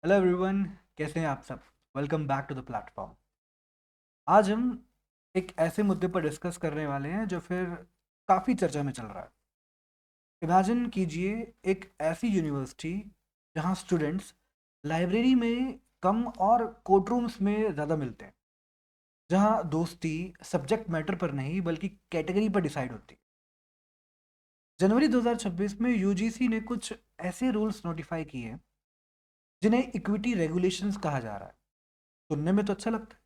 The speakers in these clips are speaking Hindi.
हेलो एवरीवन, कैसे हैं आप सब। Welcome back to the platform. आज हम एक ऐसे मुद्दे पर डिस्कस करने वाले हैं जो फिर काफ़ी चर्चा में चल रहा है। इमेजिन कीजिए एक ऐसी यूनिवर्सिटी जहां स्टूडेंट्स लाइब्रेरी में कम और कोर्ट रूम्स में ज़्यादा मिलते हैं, जहां दोस्ती सब्जेक्ट मैटर पर नहीं बल्कि कैटेगरी पर डिसाइड होती है। जनवरी 2026 में यूजीसी ने कुछ ऐसे रूल्स नोटिफाई किए हैं जिन्हें इक्विटी रेगुलेशंस कहा जा रहा है। सुनने में तो अच्छा लगता है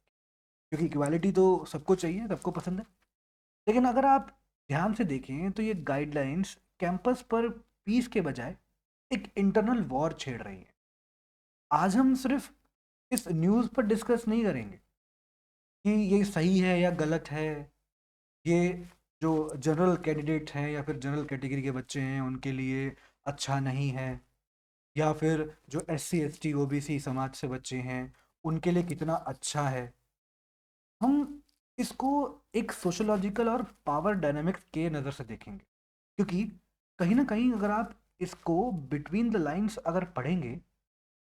क्योंकि इक्वालिटी तो सबको चाहिए, सबको पसंद है। लेकिन अगर आप ध्यान से देखें तो ये गाइडलाइंस कैंपस पर पीस के बजाय एक इंटरनल वॉर छेड़ रही है। आज हम सिर्फ इस न्यूज़ पर डिस्कस नहीं करेंगे कि ये सही है या गलत है, ये जो जनरल कैंडिडेट हैं या फिर जनरल कैटेगरी के बच्चे हैं उनके लिए अच्छा नहीं है, या फिर जो S C S T O B C समाज से बच्चे हैं उनके लिए कितना अच्छा है। हम इसको एक सोशोलॉजिकल और पावर डायनामिक्स के नज़र से देखेंगे, क्योंकि कहीं ना कहीं अगर आप इसको बिटवीन द लाइंस अगर पढ़ेंगे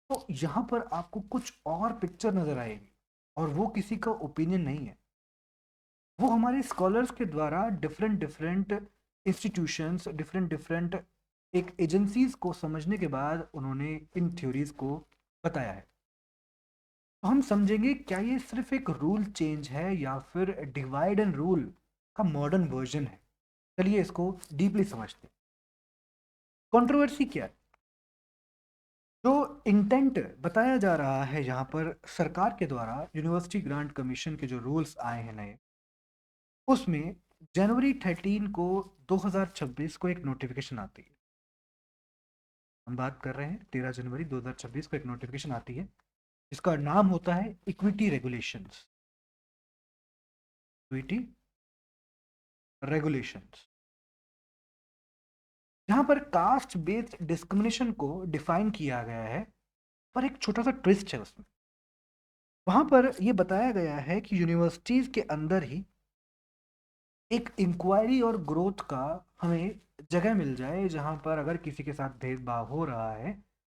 तो यहाँ पर आपको कुछ और पिक्चर नज़र आएगी, और वो किसी का ओपिनियन नहीं है। वो हमारे स्कॉलर्स के द्वारा different different institutions, different different एक एजेंसीज को समझने के बाद उन्होंने इन थ्योरीज को बताया है। तो हम समझेंगे क्या ये सिर्फ एक रूल चेंज है या फिर डिवाइड एंड रूल का मॉडर्न वर्जन है। चलिए इसको डीपली समझते हैं। कंट्रोवर्सी क्या है? जो इंटेंट बताया जा रहा है यहाँ पर सरकार के द्वारा, यूनिवर्सिटी ग्रांट कमीशन के जो रूल्स आए हैं नए, उसमें जनवरी 13 को 2026 को एक नोटिफिकेशन आती है। हम बात कर रहे हैं 13 जनवरी 2026 को एक नोटिफिकेशन आती है जिसका नाम होता है इक्विटी रेगुलेशंस। इक्विटी रेगुलेशंस, जहां पर कास्ट बेस्ड डिस्क्रिमिनेशन को डिफाइन किया गया है, पर एक छोटा सा ट्विस्ट है उसमें। वहां पर यह बताया गया है कि यूनिवर्सिटीज के अंदर ही एक इंक्वायरी और ग्रोथ का हमें जगह मिल जाए, जहां पर अगर किसी के साथ भेदभाव हो रहा है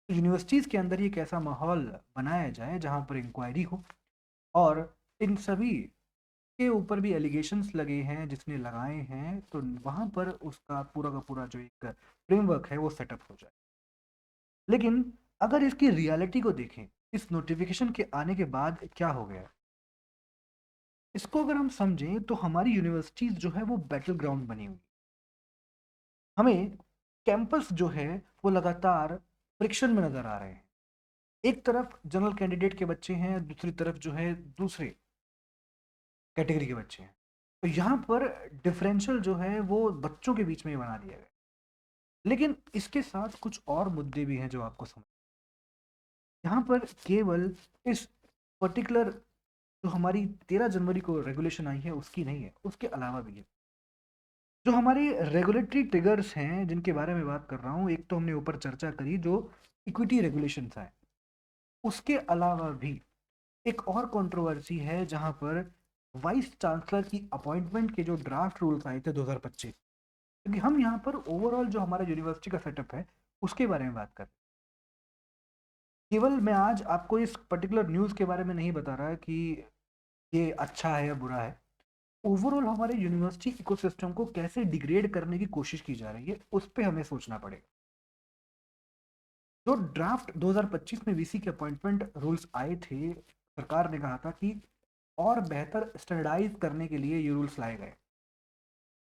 तो यूनिवर्सिटीज के अंदर ही एक ऐसा माहौल बनाया जाए जहां पर इंक्वायरी हो, और इन सभी के ऊपर भी एलिगेशंस लगे हैं जिसने लगाए हैं, तो वहां पर उसका पूरा का पूरा जो एक फ्रेमवर्क है वो सेटअप हो जाए। लेकिन अगर इसकी रियलिटी को देखें, इस नोटिफिकेशन के आने के बाद क्या हो गया, इसको अगर हम समझें तो हमारी यूनिवर्सिटीज जो है वो बैटल ग्राउंड बनी हुई। हमें कैंपस जो है वो लगातार फ्रिक्शन में नजर आ रहे हैं। एक तरफ जनरल कैंडिडेट के बच्चे हैं, दूसरी तरफ जो है दूसरे कैटेगरी के बच्चे हैं। तो यहाँ पर डिफरेंशियल जो है वो बच्चों के बीच में ही बना दिया गया। लेकिन इसके साथ कुछ और मुद्दे भी हैं जो आपको समझ। यहाँ पर केवल इस पर्टिकुलर जो हमारी 13 जनवरी को रेगुलेशन आई है उसकी नहीं है, उसके अलावा भी है। जो हमारे रेगुलेटरी ट्रिगर्स हैं जिनके बारे में बात कर रहा हूँ, एक तो हमने ऊपर चर्चा करी जो इक्विटी रेगुलेशंस है, उसके अलावा भी एक और कंट्रोवर्सी है जहां पर वाइस चांसलर की अपॉइंटमेंट के जो ड्राफ्ट रूल्स आए थे 2025। क्योंकि हम यहाँ पर ओवरऑल जो हमारा यूनिवर्सिटी का सेटअप है उसके बारे में बात कर, केवल मैं आज आपको इस पर्टिकुलर न्यूज़ के बारे में नहीं बता रहा कि ये अच्छा है या बुरा है। ओवरऑल हमारे यूनिवर्सिटी इकोसिस्टम को कैसे डिग्रेड करने की कोशिश की जा रही है उस पर हमें सोचना पड़ेगा। जो ड्राफ्ट 2025 में वीसी के अपॉइंटमेंट रूल्स आए थे, सरकार ने कहा था कि और बेहतर स्टैंडर्डाइज करने के लिए ये रूल्स लाए गए।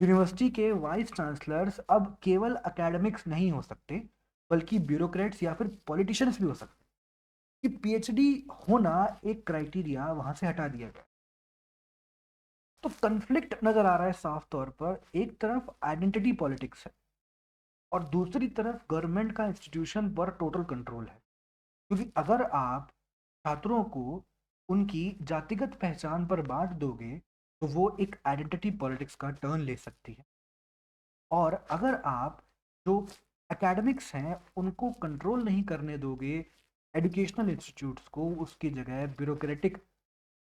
यूनिवर्सिटी के वाइस चांसलर्स अब केवल एकेडमिक्स नहीं हो सकते, बल्कि ब्यूरोक्रेट्स या फिर पॉलिटिशियंस भी हो सकते हैं। कि पीएचडी होना एक क्राइटेरिया वहां से हटा दिया गया। तो कन्फ्लिक्ट नजर आ रहा है साफ तौर पर, एक तरफ आइडेंटिटी पॉलिटिक्स है और दूसरी तरफ गवर्नमेंट का इंस्टीट्यूशन पर टोटल कंट्रोल है। क्योंकि अगर आप छात्रों को उनकी जातिगत पहचान पर बांट दोगे तो वो एक आइडेंटिटी पॉलिटिक्स का टर्न ले सकती है। और अगर आप जो एकेडमिक्स हैं उनको कंट्रोल नहीं करने दोगे, एजुकेशनल इंस्टीट्यूट्स को, उसकी जगह ब्यूरोक्रेटिक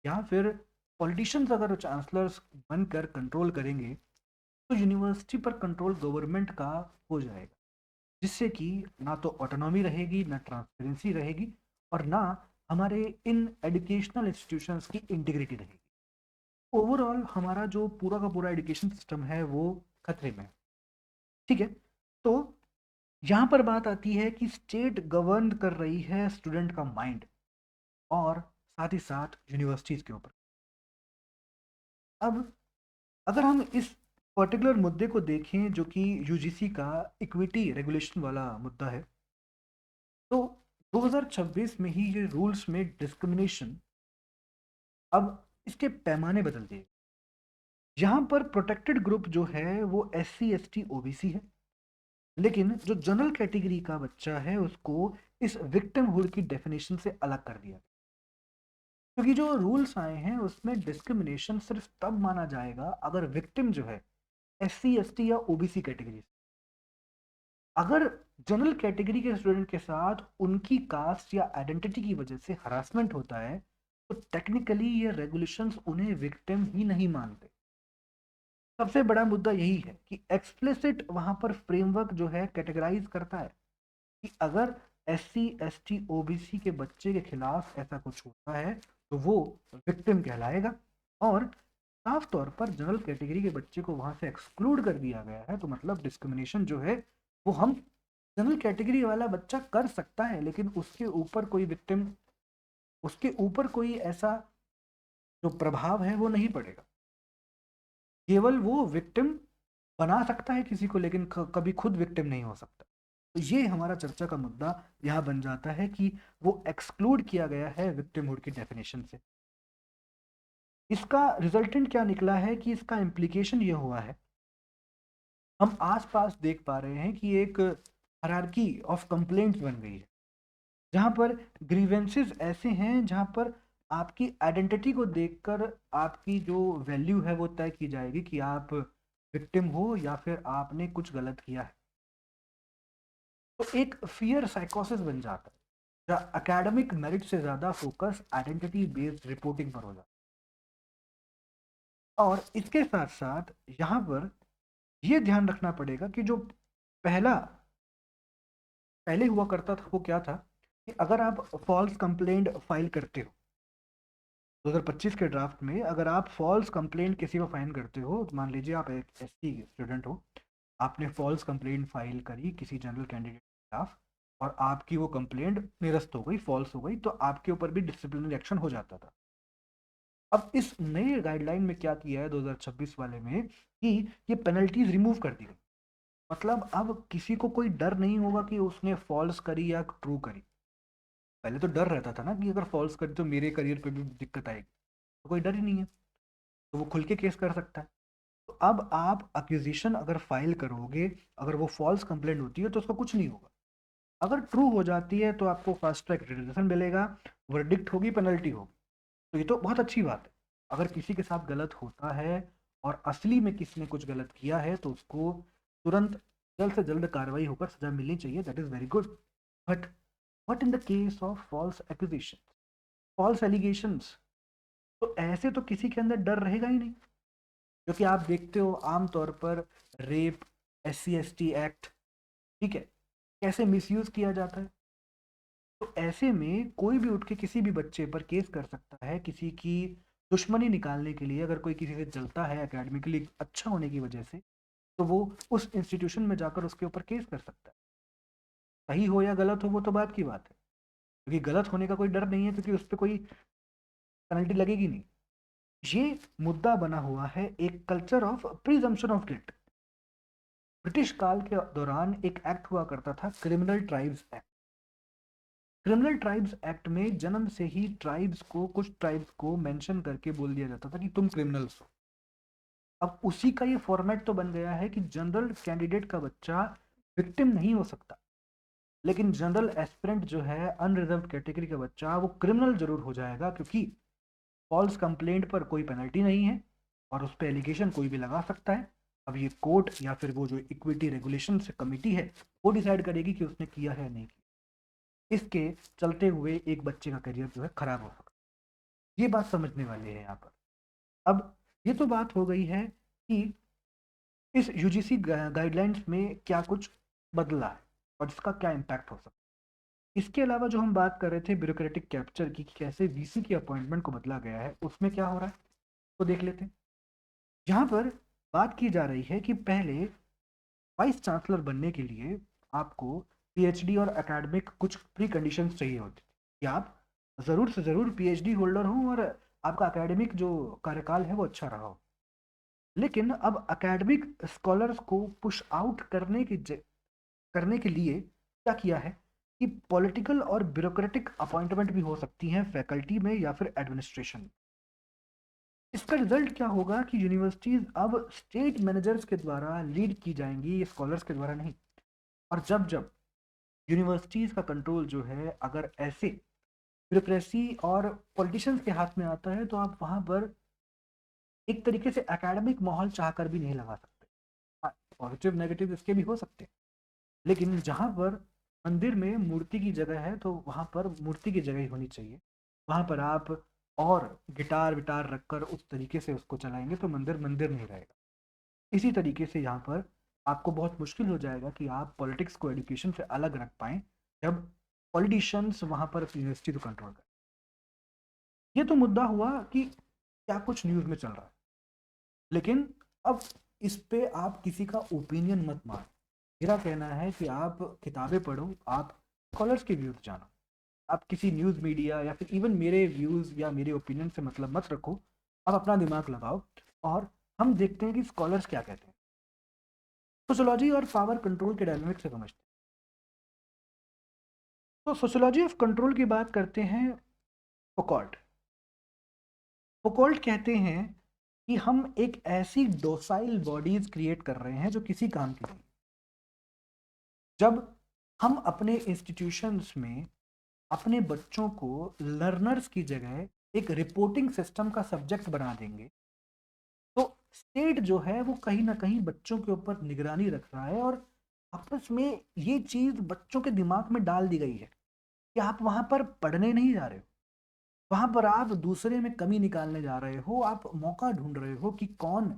या फिर पॉलिटिशियंस अगर चांसलर्स बनकर कंट्रोल करेंगे तो यूनिवर्सिटी पर कंट्रोल गवर्नमेंट का हो जाएगा, जिससे कि ना तो ऑटोनॉमी रहेगी ना ट्रांसपेरेंसी रहेगी, और ना हमारे इन एजुकेशनल इंस्टीट्यूशंस की इंटीग्रिटी रहेगी। ओवरऑल हमारा जो पूरा का पूरा एजुकेशन सिस्टम है वो खतरे में है। ठीक है, तो यहाँ पर बात आती है कि स्टेट गवर्न कर रही है स्टूडेंट का माइंड और साथ ही साथ यूनिवर्सिटीज के ऊपर। अब अगर हम इस पर्टिकुलर मुद्दे को देखें जो कि यूजीसी का इक्विटी रेगुलेशन वाला मुद्दा है, तो 2026 में ही ये रूल्स में डिस्क्रिमिनेशन अब इसके पैमाने बदल दिए। यहाँ पर प्रोटेक्टेड ग्रुप जो है वो S C S T O B C है, लेकिन जो जनरल कैटेगरी का बच्चा है उसको इस विक्टिमहुड की डेफिनेशन से अलग कर दिया। क्योंकि जो रूल्स आए हैं उसमें डिस्क्रिमिनेशन सिर्फ तब माना जाएगा अगर विक्टिम जो है एस सी एस टी या ओबीसी कैटेगरी। अगर जनरल कैटेगरी के स्टूडेंट के साथ उनकी कास्ट या आइडेंटिटी की वजह से हरासमेंट होता है तो टेक्निकली ये रेगुलेशंस उन्हें विक्टिम ही नहीं मानते। सबसे बड़ा मुद्दा यही है कि एक्सप्लिसिट वहां पर फ्रेमवर्क जो है कैटेगराइज करता है कि अगर S C S T O B C के बच्चे के खिलाफ ऐसा कुछ होता है तो वो विक्टिम कहलाएगा। और साफ तौर पर जनरल कैटेगरी के बच्चे को वहां से एक्सक्लूड कर दिया गया है, तो मतलब डिस्क्रिमिनेशन जो है वो हम जनरल कैटेगरी वाला बच्चा कर सकता है, लेकिन उसके ऊपर कोई ऐसा जो प्रभाव है वो नहीं पड़ेगा। केवल वो विक्टिम बना सकता है किसी को, लेकिन कभी खुद विक्टिम नहीं हो सकता। तो ये हमारा चर्चा का मुद्दा यहाँ बन जाता है कि वो एक्सक्लूड किया गया है विक्टिमहुड की डेफिनेशन से। इसका रिजल्टेंट क्या निकला है कि इसका इम्प्लीकेशन ये हुआ है, हम आसपास देख पा रहे हैं कि एक हायरार्की ऑफ कंप्लेंट्स बन गई है, जहाँ पर ग्रीवेंसेस ऐसे हैं जहाँ पर आपकी आइडेंटिटी को देखकर आपकी जो वैल्यू है वो तय की जाएगी कि आप विक्टिम हो या फिर आपने कुछ गलत किया है। तो एक फियर साइकोसिस बन जाता है जहाँ एकेडमिक मेरिट से ज़्यादा फोकस आइडेंटिटी बेस्ड रिपोर्टिंग पर हो जाता है। और इसके साथ साथ यहाँ पर ये ध्यान रखना पड़ेगा कि जो पहला पहले हुआ करता था वो क्या था कि अगर आप फॉल्स कंप्लेंट फाइल करते हो 2025 के ड्राफ्ट में, अगर आप फॉल्स कंप्लेंट किसी को फाइल करते हो, तो मान लीजिए आप एक एससी स्टूडेंट हो, आपने फॉल्स कंप्लेंट फाइल करी किसी जनरल कैंडिडेट के खिलाफ और आपकी वो कंप्लेंट निरस्त हो गई, फॉल्स हो गई, तो आपके ऊपर भी डिसिप्लिनरी एक्शन हो जाता था। अब इस नए गाइडलाइन में क्या किया है 2026 वाले में कि ये पेनल्टीज रिमूव कर दी गई। मतलब अब किसी को कोई डर नहीं होगा कि उसने फॉल्स करी या ट्रू करी। पहले तो डर रहता था ना कि अगर फॉल्स करी तो मेरे करियर पे भी दिक्कत आएगी, तो कोई डर ही नहीं है, तो वो खुल के केस कर सकता है। तो अब आप अक्यूजिशन अगर फाइल करोगे, अगर वो फॉल्स कंप्लेंट होती है तो उसका कुछ नहीं होगा। अगर ट्रू हो जाती है तो आपको फास्ट ट्रैक रिजल्यूशन मिलेगा, वर्डिक्ट होगी, पेनल्टी होगी। तो ये तो बहुत अच्छी बात है। अगर किसी के साथ गलत होता है और असली में किसी ने कुछ गलत किया है तो उसको तुरंत जल्द से जल्द कार्रवाई होकर सजा मिलनी चाहिए, that is very good. But what in the case of false accusation, false allegations, तो ऐसे तो किसी के अंदर डर रहेगा ही नहीं। क्योंकि आप देखते हो आमतौर पर rape, S C S T act, ठीक है, कैसे मिसयूज किया जाता है। तो ऐसे में कोई भी उठ के किसी भी बच्चे पर केस कर सकता है किसी की दुश्मनी निकालने के लिए। अगर कोई किसी से जलता है एकेडमिकली अच्छा होने की वजह से, तो वो उस इंस्टीट्यूशन में जाकर उसके ऊपर केस कर सकता है। सही हो या गलत हो वो तो बात की बात है, क्योंकि गलत होने का कोई डर नहीं है, क्योंकि उस पर कोई पेनल्टी लगेगी नहीं। ये मुद्दा बना हुआ है एक culture of presumption of guilt. British काल के दौरान एक एक्ट हुआ करता था, criminal tribes act. Criminal tribes act में जन्म से ही कुछ ट्राइब्स को मेंशन करके बोल दिया जाता था कि तुम क्रिमिनल्स हो। अब उसी का ये फॉर्मेट तो बन गया है कि जनरल कैंडिडेट का बच्चा विक्टिम नहीं हो सकता, लेकिन जनरल एस्पिरेंट जो है अनरिजर्व कैटेगरी का बच्चा वो क्रिमिनल जरूर हो जाएगा, क्योंकि फॉल्स कंप्लेंट पर कोई पेनल्टी नहीं है और उस पर एलिगेशन कोई भी लगा सकता है। अब ये कोर्ट या फिर वो जो इक्विटी रेगुलेशन कमेटी है वो डिसाइड करेगी कि उसने किया है नहीं किया। इसके चलते हुए एक बच्चे का करियर जो है खराब हो सकता है। ये बात समझने वाली है यहाँ पर। अब ये तो बात हो गई है कि इस यूजीसी गाइडलाइंस में क्या कुछ बदला है और इसका क्या इम्पैक्ट हो सकता है। इसके अलावा जो हम बात कर रहे थे ब्यूरोक्रेटिक कैप्चर की, कि कैसे वीसी की अपॉइंटमेंट को बदला गया है, उसमें क्या हो रहा है तो देख लेते हैं। यहाँ पर बात की जा रही है कि पहले वाइस चांसलर बनने के लिए आपको पीएचडी और एकेडमिक कुछ प्री कंडीशंस चाहिए होती थी कि आप ज़रूर से ज़रूर पीएचडी होल्डर हो और आपका एकेडमिक जो कार्यकाल है वो अच्छा रहा हो। लेकिन अब एकेडमिक स्कॉलर्स को पुश आउट करने के लिए क्या किया है कि पॉलिटिकल और ब्यूरोक्रेटिक अपॉइंटमेंट भी हो सकती हैं फैकल्टी में या फिर एडमिनिस्ट्रेशन। इसका रिजल्ट क्या होगा कि यूनिवर्सिटीज अब स्टेट मैनेजर्स के द्वारा लीड की जाएंगी, स्कॉलर्स के द्वारा नहीं। और जब जब यूनिवर्सिटीज का कंट्रोल जो है अगर ऐसे ब्यूरोक्रेसी और पॉलिटिशियंस के हाथ में आता है, तो आप वहां पर एक तरीके से एकेडमिक माहौल चाहकर भी नहीं लगा सकते। हाँ, पॉजिटिव नेगेटिव इसके भी हो सकते हैं, लेकिन जहाँ पर मंदिर में मूर्ति की जगह है तो वहाँ पर मूर्ति की जगह ही होनी चाहिए। वहाँ पर आप और गिटार विटार रखकर उस तरीके से उसको चलाएंगे तो मंदिर मंदिर नहीं रहेगा। इसी तरीके से यहाँ पर आपको बहुत मुश्किल हो जाएगा कि आप पॉलिटिक्स को एजुकेशन से अलग रख पाएँ, जब पॉलिटिशियंस वहाँ पर यूनिवर्सिटी को कंट्रोल करें। ये तो मुद्दा हुआ कि क्या कुछ न्यूज़ में चल रहा है, लेकिन अब इस पे आप किसी का ओपिनियन मत मानो। मेरा कहना है कि आप किताबें पढ़ो, आप स्कॉलर्स के व्यूज़ जानो। आप किसी न्यूज़ मीडिया या फिर इवन मेरे व्यूज़ या मेरे ओपिनियन से मतलब मत रखो। आप अपना दिमाग लगाओ और हम देखते हैं कि स्कॉलर्स क्या कहते हैं। सोशोलॉजी और पावर कंट्रोल के डायनामिक्स से समझते हैं। तो सोशोलॉजी ऑफ कंट्रोल की बात करते हैं। फोकॉल्ट फोकॉल्ट कहते हैं कि हम एक ऐसी डोसाइल बॉडीज क्रिएट कर रहे हैं जो किसी काम की नहीं। जब हम अपने इंस्टीट्यूशंस में अपने बच्चों को लर्नर्स की जगह एक रिपोर्टिंग सिस्टम का सब्जेक्ट बना देंगे, तो स्टेट जो है वो कहीं ना कहीं बच्चों के ऊपर निगरानी रख रहा है। और आपस में ये चीज बच्चों के दिमाग में डाल दी गई है कि आप वहां पर पढ़ने नहीं जा रहे हो, वहां पर आप दूसरे में कमी निकालने जा रहे हो, आप मौका ढूंढ रहे हो कि कौन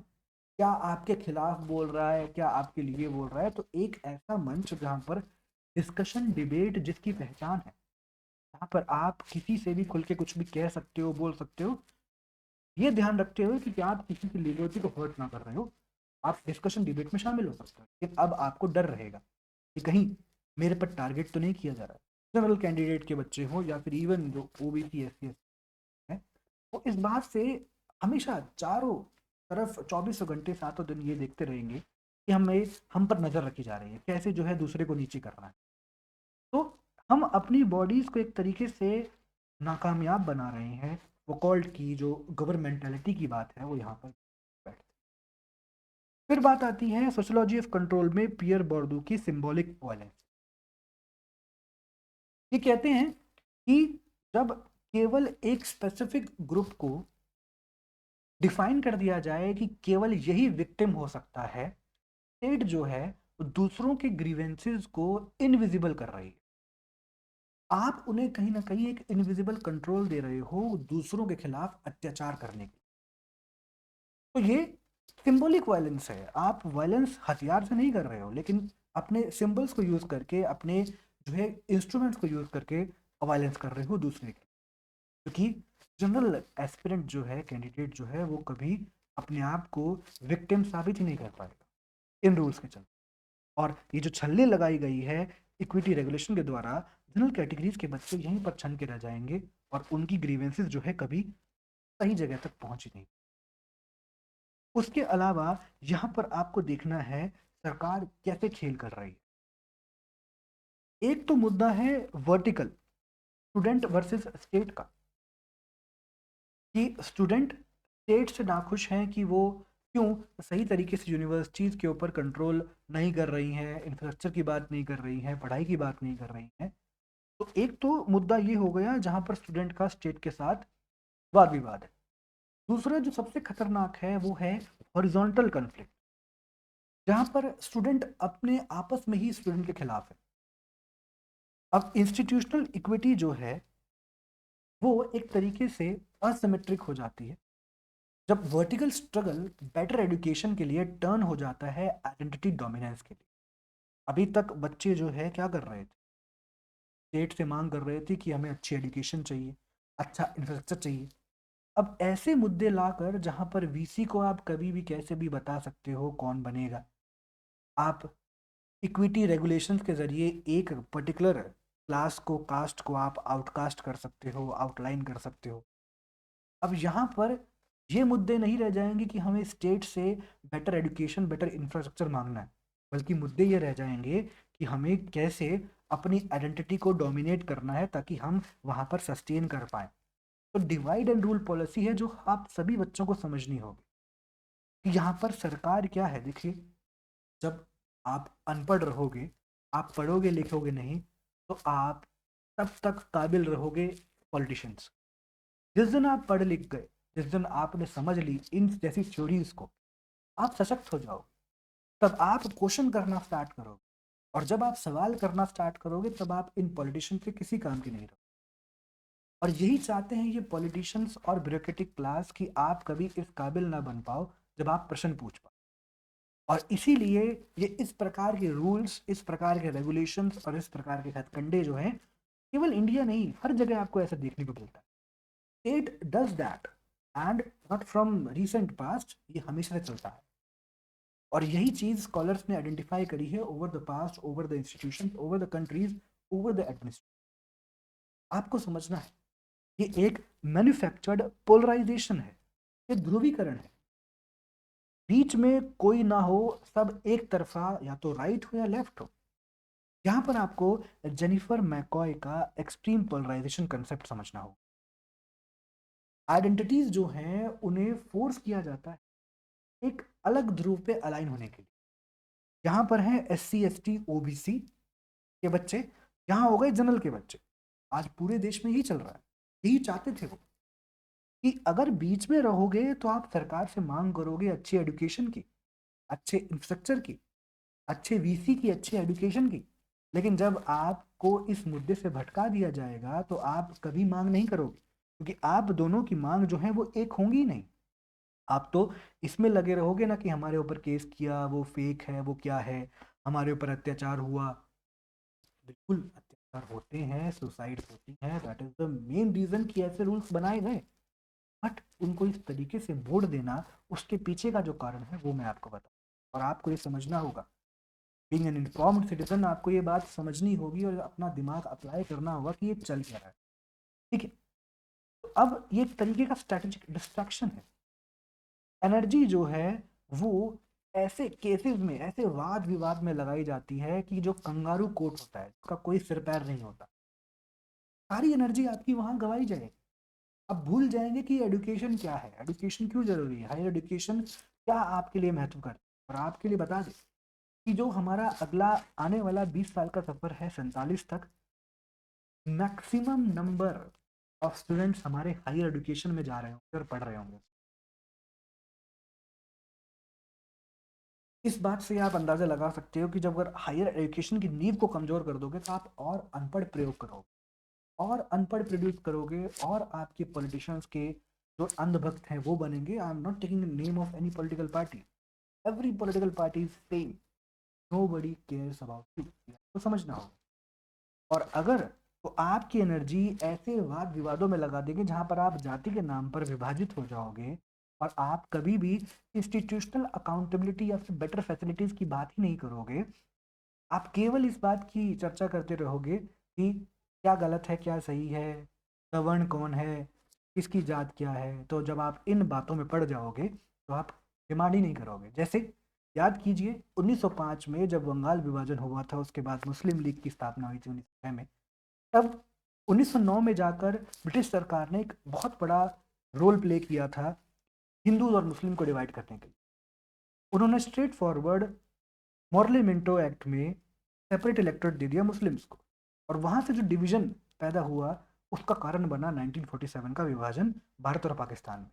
क्या आपके खिलाफ बोल रहा है, क्या आपके लिए बोल रहा है। तो एक ऐसा मंच जहां पर डिस्कशन डिबेट जिसकी पहचान है, जहाँ पर आप किसी से भी खुल के कुछ भी कह सकते हो, बोल सकते हो, ये ध्यान रखते हुए कि आप किसी की लिबर्टी को हर्ट ना कर रहे हो, आप डिस्कशन डिबेट में शामिल हो सकते हो। लेकिन अब आपको डर रहेगा कि कहीं मेरे पर टारगेट तो नहीं किया जा रहा है। जनरल कैंडिडेट के बच्चे हो या फिर इवन जो ओबीसी एससी है, वो इस बात से हमेशा चारों तरफ 24 घंटे 7 दिन ये देखते रहेंगे कि हम पर नजर रखी जा रही है, कैसे जो है दूसरे को नीचे करना है। तो हम अपनी बॉडीज को एक तरीके से नाकामयाब बना रहे हैं। वोकॉल्ट की जो गवर्नमेंटेलिटी की बात है वो यहाँ पर बैठ। फिर बात आती है सोशियोलॉजी ऑफ कंट्रोल में पियर बोर्डू की सिंबॉलिक वायलेंस। ये कहते हैं कि जब केवल एक स्पेसिफिक ग्रुप को डिफाइन कर दिया जाए कि केवल यही विक्टिम हो सकता है, स्टेट जो है दूसरों के ग्रीवेंसेस को इनविजिबल कर रही है। आप उन्हें कहीं ना कहीं एक इनविजिबल कंट्रोल दे रहे हो दूसरों के खिलाफ अत्याचार करने की। तो ये सिंबॉलिक वायलेंस है। आप वायलेंस हथियार से नहीं कर रहे हो, लेकिन अपने सिंबल्स को यूज करके, अपने जो है इंस्ट्रूमेंट्स को यूज करके वायलेंस कर रहे हो दूसरे की। क्योंकि जनरल एस्पिरेंट जो है, कैंडिडेट जो है, वो कभी अपने आप को विक्टिम साबित ही नहीं कर पाएगा इन रूल्स के चलते। और ये जो छल्ले लगाई गई है इक्विटी रेगुलेशन के द्वारा, जनरल कैटेगरीज के बच्चे यहीं पर छन के रह जाएंगे और उनकी ग्रीवेंसेस जो है कभी सही जगह तक पहुंची नहीं। उसके अलावा यहाँ पर आपको देखना है सरकार कैसे खेल कर रही है। एक तो मुद्दा है वर्टिकल, स्टूडेंट वर्सेस स्टेट का, कि स्टूडेंट स्टेट से नाखुश हैं कि वो क्यों सही तरीके से यूनिवर्सिटीज़ के ऊपर कंट्रोल नहीं कर रही हैं, इंफ्रास्ट्रक्चर की बात नहीं कर रही हैं, पढ़ाई की बात नहीं कर रही हैं। तो एक तो मुद्दा ये हो गया जहाँ पर स्टूडेंट का स्टेट के साथ वाद विवाद है। दूसरा जो सबसे खतरनाक है वो है हॉरिजॉन्टल कन्फ्लिक्ट, जहाँ पर स्टूडेंट अपने आपस में ही स्टूडेंट के खिलाफ है। अब इंस्टीट्यूशनल इक्विटी जो है वो एक तरीके से असिमेट्रिक हो जाती है जब वर्टिकल स्ट्रगल बेटर एजुकेशन के लिए टर्न हो जाता है आइडेंटिटी डोमिनेंस के लिए। अभी तक बच्चे जो है क्या कर रहे थे, स्टेट से मांग कर रहे थे कि हमें अच्छी एजुकेशन चाहिए, अच्छा इंफ्रास्ट्रक्चर चाहिए। अब ऐसे मुद्दे लाकर जहां पर वीसी को आप कभी भी कैसे भी बता सकते हो कौन बनेगा, आप इक्विटी रेगुलेशंस के ज़रिए एक पर्टिकुलर क्लास को, कास्ट को आप आउटकास्ट कर सकते हो, आउटलाइन कर सकते हो। अब यहाँ पर ये मुद्दे नहीं रह जाएंगे कि हमें स्टेट से बेटर एजुकेशन, बेटर इंफ्रास्ट्रक्चर मांगना है, बल्कि मुद्दे ये रह जाएंगे कि हमें कैसे अपनी आइडेंटिटी को डोमिनेट करना है ताकि हम वहाँ पर सस्टेन कर पाएँ। तो डिवाइड एंड रूल पॉलिसी है जो आप सभी बच्चों को समझनी होगी कि यहाँ पर सरकार क्या है। देखिए, जब आप अनपढ़ रहोगे, आप पढ़ोगे लिखोगे नहीं, तो आप तब तक काबिल रहोगे पॉलिटिशियंस। जिस दिन आप पढ़ लिख गए, जिस दिन आपने समझ ली इन जैसी थ्योरीज को, आप सशक्त हो जाओ, तब आप क्वेश्चन करना स्टार्ट करोगे। और जब आप सवाल करना स्टार्ट करोगे तब आप इन पॉलिटिशियन के किसी काम के नहीं रहोगे। और यही चाहते हैं ये पॉलिटिशियंस और ब्यूरोक्रेटिक क्लास कि आप कभी इस काबिल ना बन पाओ जब आप प्रश्न पूछ पाओ। और इसीलिए ये इस प्रकार के रूल्स, इस प्रकार के रेगुलेशंस और इस प्रकार के हथकंडे जो हैं, केवल इंडिया नहीं, हर जगह आपको ऐसा देखने को मिलता है। State does that and not from recent past, ये हमेशा से चलता है। और यही चीज स्कॉलर्स ने आइडेंटिफाई करी है over the past, over the institution, over the countries, over the administration. आपको समझना है, ये एक मैन्युफैक्चर्ड पोलराइजेशन है, ये ध्रुवीकरण है। बीच में कोई ना हो, सब एक तरफा, या तो राइट हो या लेफ्ट हो। यहाँ पर आपको जेनिफर मैकॉय का एक्सट्रीम पोलराइजेशन कंसेप्ट समझना हो। आइडेंटिटीज जो हैं उन्हें फोर्स किया जाता है एक अलग ध्रुव पे अलाइन होने के लिए। यहाँ पर है SC ST OBC के बच्चे, यहाँ हो गए जनरल के बच्चे। आज पूरे देश में यही चल रहा है, यही चाहते थे वो कि अगर बीच में रहोगे तो आप सरकार से मांग करोगे अच्छी एजुकेशन की, अच्छे इंफ्रास्ट्रक्चर की, अच्छे वीसी की, अच्छे एजुकेशन की। लेकिन जब आपको इस मुद्दे से भटका दिया जाएगा तो आप कभी मांग नहीं करोगे, क्योंकि आप दोनों की मांग जो है वो एक होंगी ही नहीं। आप तो इसमें लगे रहोगे ना कि हमारे ऊपर केस किया, वो फेक है, वो क्या है, हमारे ऊपर अत्याचार हुआ। बिल्कुल अत्याचार होते हैं, सुसाइड होती हैं, that is the main reason कि ऐसे रूल्स बनाए गए। बट उनको इस तरीके से मोड़ देना, उसके पीछे का जो कारण है वो मैं आपको बताऊँ। और आपको ये समझना होगा, बीइंग एन इन्फॉर्म्ड सिटीजन, आपको ये बात समझनी होगी और अपना दिमाग अप्लाई करना होगा कि ये चल क्या रहा है। ठीक है, तो अब ये एक तरीके का स्ट्रेटेजिक डिस्ट्रैक्शन है। एनर्जी जो है वो ऐसे केसेस में, ऐसे वाद विवाद में लगाई जाती है कि जो कंगारू कोर्ट होता है, उसका कोई सिर पैर नहीं होता। सारी एनर्जी आपकी वहां गवाई जाएगी। अब भूल जाएंगे कि एजुकेशन क्या है, एजुकेशन क्यों जरूरी है, हायर एजुकेशन क्या आपके लिए महत्व करती है। और आपके लिए बता दें कि जो हमारा अगला आने वाला 20 साल का सफर है, 47 तक, मैक्सिमम नंबर ऑफ स्टूडेंट्स हमारे हायर एजुकेशन में जा रहे होंगे और पढ़ रहे होंगे। इस बात से आप अंदाजा लगा सकते हो कि जब अगर हायर एजुकेशन की नींव को कमजोर कर दोगे तो आप और अनपढ़ प्रयोग करोगे, और अनपढ़ प्रोड्यूस करोगे, और आपके पॉलिटिशियंस के जो अंधभक्त हैं वो बनेंगे। I am not taking the name of any political party, every political party is same, nobody cares about you, तो समझना होगा। और अगर तो आपकी एनर्जी ऐसे वाद विवादों में लगा देंगे जहां पर आप जाति के नाम पर विभाजित हो जाओगे, और आप कभी भी इंस्टीट्यूशनल अकाउंटेबिलिटी या फिर बेटर फैसिलिटीज की बात ही नहीं करोगे। आप केवल इस बात की चर्चा करते रहोगे कि क्या गलत है, क्या सही है, सवर्ण कौन है, किसकी जात क्या है। तो जब आप इन बातों में पड़ जाओगे तो आप डिमांड ही नहीं करोगे। जैसे याद कीजिए 1905 में जब बंगाल विभाजन हुआ था, उसके बाद मुस्लिम लीग की स्थापना हुई थी 1906 में। तब 1909 में जाकर ब्रिटिश सरकार ने एक बहुत बड़ा रोल प्ले किया था हिंदू और मुस्लिम को डिवाइड करने के लिए। उन्होंने straight forward Morley Minto act में सेपरेट इलेक्टोरेट दे दिया मुस्लिम्स को, और वहां से जो डिवीजन पैदा हुआ उसका कारण बना 1947 का विभाजन भारत और पाकिस्तान में।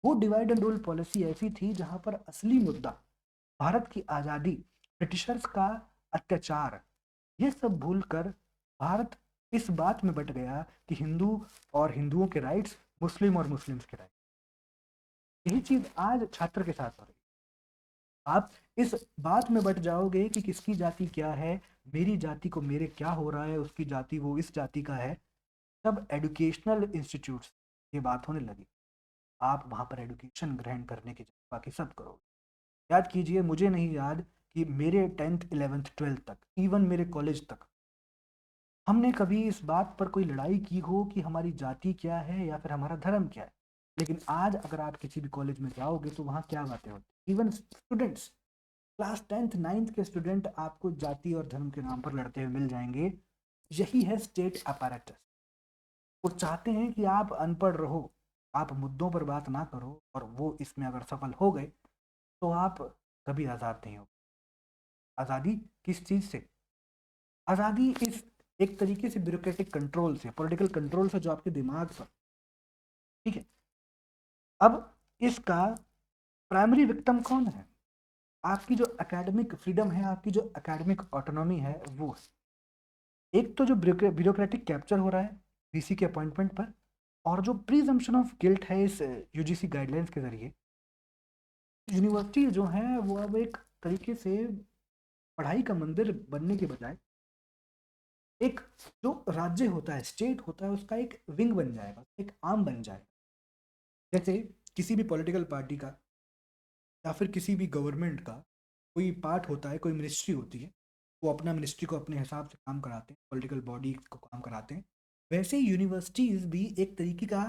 वो डिवाइड एंड रूल पॉलिसी ऐसी थी जहां पर असली मुद्दा भारत की आज़ादी, ब्रिटिशर्स का अत्याचार, ये सब भूलकर भारत इस बात में बट गया कि हिंदू और हिंदुओं के राइट्स, मुस्लिम और मुस्लिम्स के राइट्स। यही चीज आज छात्र के साथ हो रही है। आप इस बात में बट जाओगे कि किसकी जाति क्या है, मेरी जाति को मेरे क्या हो रहा है, उसकी जाति वो इस जाति का है। तब एजुकेशनल इंस्टीट्यूट्स ये बात होने लगी। आप वहाँ पर एजुकेशन ग्रहण करने के जगह बाकी सब करोगे। याद कीजिए, मुझे नहीं याद कि मेरे 10th 11th 12th तक, इवन मेरे कॉलेज तक, हमने कभी इस बात पर कोई लड़ाई की हो कि हमारी जाति क्या है या फिर हमारा धर्म क्या है। लेकिन आज अगर आप किसी भी कॉलेज में जाओगे तो वहाँ क्या बातें होती, even students, class 10th 9th के स्टूडेंट आपको जाति और धर्म के नाम पर लड़ते हुए मिल जाएंगे। यही है स्टेट अपैरेटस। वो चाहते हैं कि आप अनपढ़ रहो, आप मुद्दों पर बात ना करो, और वो इसमें अगर सफल हो गए तो आप कभी आज़ाद नहीं हो। आज़ादी किस चीज़ से? आज़ादी इस एक तरीके से ब्यूरोक्रेटिक कंट्रोल से, पॉलिटिकल कंट्रोल से, जो आपके दिमाग पर, ठीक है। अब इसका प्राइमरी विक्टिम कौन है? आपकी जो एकेडमिक फ्रीडम है, आपकी जो एकेडमिक ऑटोनॉमी है, वो एक तो जो ब्यूरोक्रेटिक कैप्चर हो रहा है वीसी के अपॉइंटमेंट पर, और जो प्रीजम्पशन ऑफ गिल्ट है इस यूजीसी गाइडलाइंस के जरिए, यूनिवर्सिटी जो है वो अब एक तरीके से पढ़ाई का मंदिर बनने के बजाय एक जो राज्य होता है, स्टेट होता है, उसका एक विंग बन जाएगा, एक आर्म बन जाएगा। जैसे किसी भी पॉलिटिकल पार्टी का या फिर किसी भी गवर्नमेंट का कोई पार्ट होता है, कोई मिनिस्ट्री होती है, वो अपना मिनिस्ट्री को अपने हिसाब से काम कराते हैं, पॉलिटिकल बॉडी को काम कराते हैं। वैसे ही यूनिवर्सिटीज़ भी एक तरीके का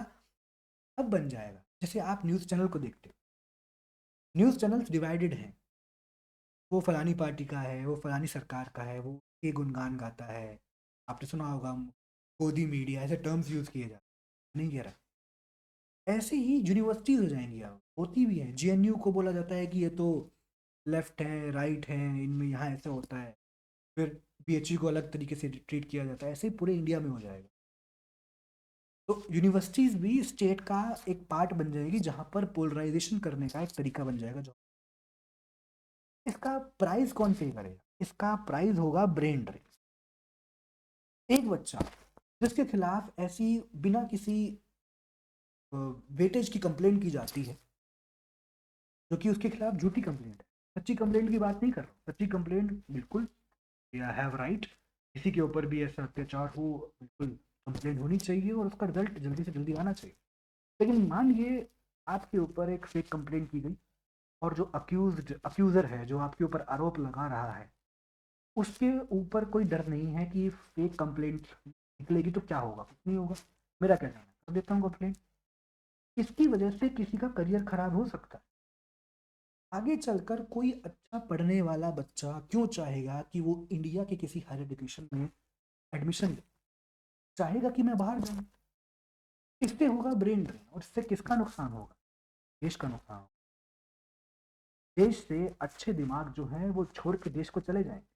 हब बन जाएगा। जैसे आप न्यूज़ चैनल को देखते हो, न्यूज़ चैनल्स डिवाइडेड हैं, वो फलानी पार्टी का है, वो फलानी सरकार का है, वो ये गुणगान गाता है। आपने सुना होगा गोदी मीडिया, ऐसे टर्म्स यूज़ किए जाते, नहीं कह रहा। ऐसे ही यूनिवर्सिटीज़ हो जाएंगी, अब होती भी हैं। जेएनयू को बोला जाता है कि ये तो लेफ्ट है, राइट है, इनमें यहाँ ऐसे होता है। फिर बीएचयू को अलग तरीके से ट्रीट किया जाता है। ऐसे ही पूरे इंडिया में हो जाएगा। तो यूनिवर्सिटीज़ भी स्टेट का एक पार्ट बन जाएगी, जहाँ पर पोलराइजेशन करने का एक तरीका बन जाएगा। जो इसका प्राइस कौन पे करेगा? इसका प्राइस होगा ब्रेन ड्रेन। एक बच्चा जिसके खिलाफ ऐसी बिना किसी वेटेज की कंप्लेंट की जाती है, जो कि उसके खिलाफ झूठी कंप्लेंट है, सच्ची कंप्लेंट की बात नहीं कर रहा, सच्ची कंप्लेंट बिल्कुल, या हैव राइट, किसी के ऊपर भी ऐसा अत्याचार हो, बिल्कुल कंप्लेंट होनी चाहिए और उसका रिजल्ट जल्दी से जल्दी आना चाहिए। लेकिन मानिए आपके ऊपर एक फेक कंप्लेंट की गई, और जो अक्यूजर है, जो आपके ऊपर आरोप लगा रहा है, उसके ऊपर कोई डर नहीं है कि फेक कंप्लेंट निकलेगी तो क्या होगा, कुछ नहीं होगा, मेरा क्या जाना, कर देता हूँ कंप्लेंट। इसकी वजह से किसी का करियर खराब हो सकता है। आगे चलकर कोई अच्छा पढ़ने वाला बच्चा क्यों चाहेगा कि वो इंडिया के किसी हायर एजुकेशन में एडमिशन ले? चाहेगा कि मैं बाहर जाऊं। इससे होगा ब्रेन ड्रेन, और इससे किसका नुकसान होगा? देश का नुकसान होगा। देश से अच्छे दिमाग जो है वो छोड़ के देश को चले जाएंगे,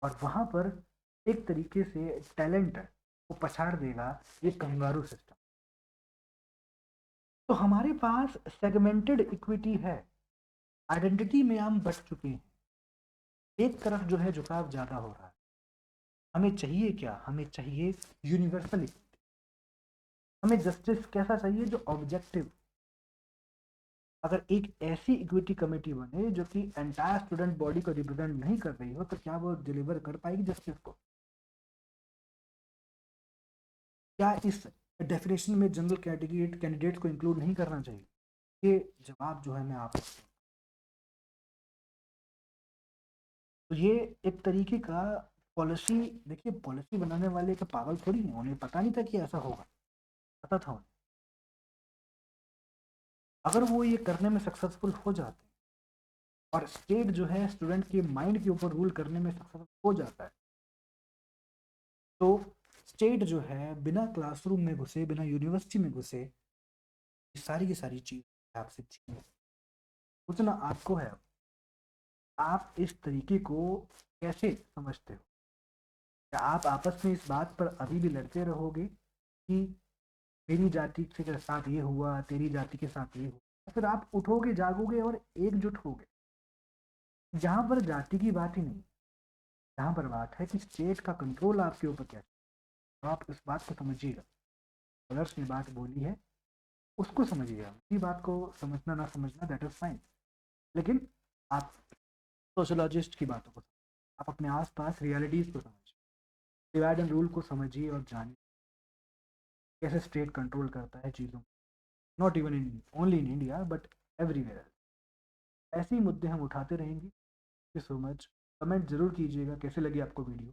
और वहां पर एक तरीके से टैलेंट को पछाड़ देगा ये कंगारू सिस्टम। तो हमारे पास सेगमेंटेड इक्विटी है, आइडेंटिटी में हम बच चुके हैं। एक तरफ जो है झुकाव ज्यादा हो रहा है। हमें चाहिए क्या? हमें चाहिए यूनिवर्सल इक्विटी। हमें जस्टिस कैसा चाहिए? जो ऑब्जेक्टिव। अगर एक ऐसी इक्विटी कमेटी बने जो कि एंटायर स्टूडेंट बॉडी को रिप्रेजेंट नहीं कर रही हो, तो क्या वो डिलीवर कर पाएगी जस्टिस को? क्या इस डेफिनेशन में जनरल कैंडिडेट को इंक्लूड नहीं करना चाहिए? ये जवाब जो है मैं आपको, तो ये एक तरीके का पॉलिसी। देखिए, पॉलिसी बनाने वाले का पागल थोड़ी है, उन्हें पता नहीं था कि ऐसा होगा, पता था उन्हें। अगर वो ये करने में सक्सेसफुल हो जाते, और स्टेट जो है स्टूडेंट के माइंड के ऊपर रूल करने में सक्सेसफुल हो जाता है, तो स्टेट जो है बिना क्लासरूम में घुसे, बिना यूनिवर्सिटी में घुसे, ये सारी की सारी चीज आपसे छीन, सोचना आपको है। आप इस तरीके को कैसे समझते हो? क्या आप आपस में इस बात पर अभी भी लड़ते रहोगे कि मेरी जाति के साथ ये हुआ, तेरी जाति के साथ ये हुआ? फिर आप उठोगे, जागोगे और एकजुट होगे, जहां पर जाति की बात ही नहीं, जहां पर बात है कि स्टेट का कंट्रोल आपके ऊपर क्या है। तो आप इस बात को समझिएगा। अदर्स ने बात बोली है, उसको समझिएगा। मेरी बात को समझना ना समझना, दैट इज फाइन। लेकिन आप सोशोलॉजिस्ट की बातों को समझिए, आप अपने आसपास रियलिटीज़ को समझिए, डिवाइड एंड रूल को समझिए और जानिए कैसे स्टेट कंट्रोल करता है चीज़ों को, not even in only in India but everywhere. ऐसे ही मुद्दे हम उठाते रहेंगे। सो मच, कमेंट ज़रूर कीजिएगा कैसे लगी आपको वीडियो।